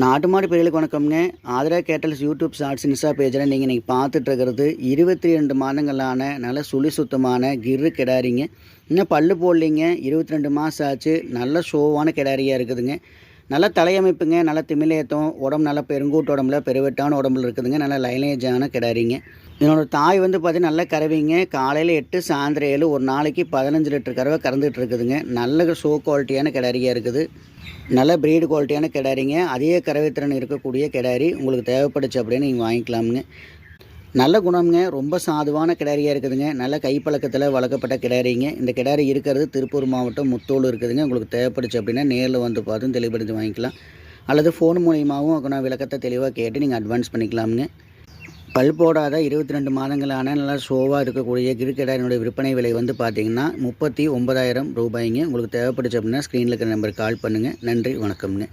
நாட்டு மாடு பிள்ளைகளுக்கு வணக்கம்ங்க. ஆதரா கேட்டல்ஸ் யூடியூப் ஷார்ட்ஸ் இன்ஸ்டா பேஜில் நீங்கள் இன்றைக்கி பார்த்துட்டு இருக்கிறது 22 மாதங்களான நல்ல சுழி சுத்தமான கிரு கிடாரிங்க. இன்னும் பல்லு போடலிங்க. 22 மாதம் ஆச்சு. நல்ல ஷோவான கிடாரியாக இருக்குதுங்க. நல்ல தலையமைப்புங்க. நல்ல திமிலேத்தம் உடம்பு, நல்ல பெருங்கூட்டு உடம்புல பெருவெட்டான உடம்புல இருக்குதுங்க. நல்ல லைனேஜான கிடாரிங்க. இதனோட தாய் பார்த்தீங்கன்னா நல்ல கறவைங்க. காலையில் 8 சாயந்தரம் 7 ஒரு நாளைக்கு 15 லிட்டர் கறவை கறந்துட்டு இருக்குதுங்க. நல்ல ஷோ குவாலிட்டியான கிடாரியாக இருக்குது. நல்ல ப்ரீடு குவாலிட்டியான கிடாரிங்க. அதிக கறவைத்திறன் இருக்கக்கூடிய கிடாரி உங்களுக்கு தேவைப்படுச்சு அப்படின்னு நீங்கள் வாங்கிக்கலாமுங்க. நல்ல குணம்ங்க. ரொம்ப சாதுவான கிடாரியாக இருக்குதுங்க. நல்ல கைப்பழக்கத்தில் வளர்க்கப்பட்ட கிடாரிங்க. இந்த கிடாரி இருக்கிறது திருப்பூர் மாவட்டம் முத்தோடு இருக்குதுங்க. உங்களுக்கு தேவைப்படுச்சு அப்படின்னா நேரில் வந்து பார்த்தும் தெளிவுபடுத்தி வாங்கிக்கலாம். அல்லது ஃபோன் மூலியமாகவும் நான் விளக்கத்தை தெளிவாக கேட்டு நீங்கள் அட்வான்ஸ் பண்ணிக்கலாமுங்க. பல் போடாத 22 மாதங்களான நல்லா ஷோவாக இருக்கக்கூடிய கிரு கிடாரினுடைய விற்பனை விலை பார்த்தீங்கன்னா 39,000 ரூபாய்ங்க. உங்களுக்கு தேவைப்படுச்சு அப்படின்னா ஸ்க்ரீனில் இருக்கிற நம்பருக்கு கால் பண்ணுங்கள். நன்றி, வணக்கம்ங்க.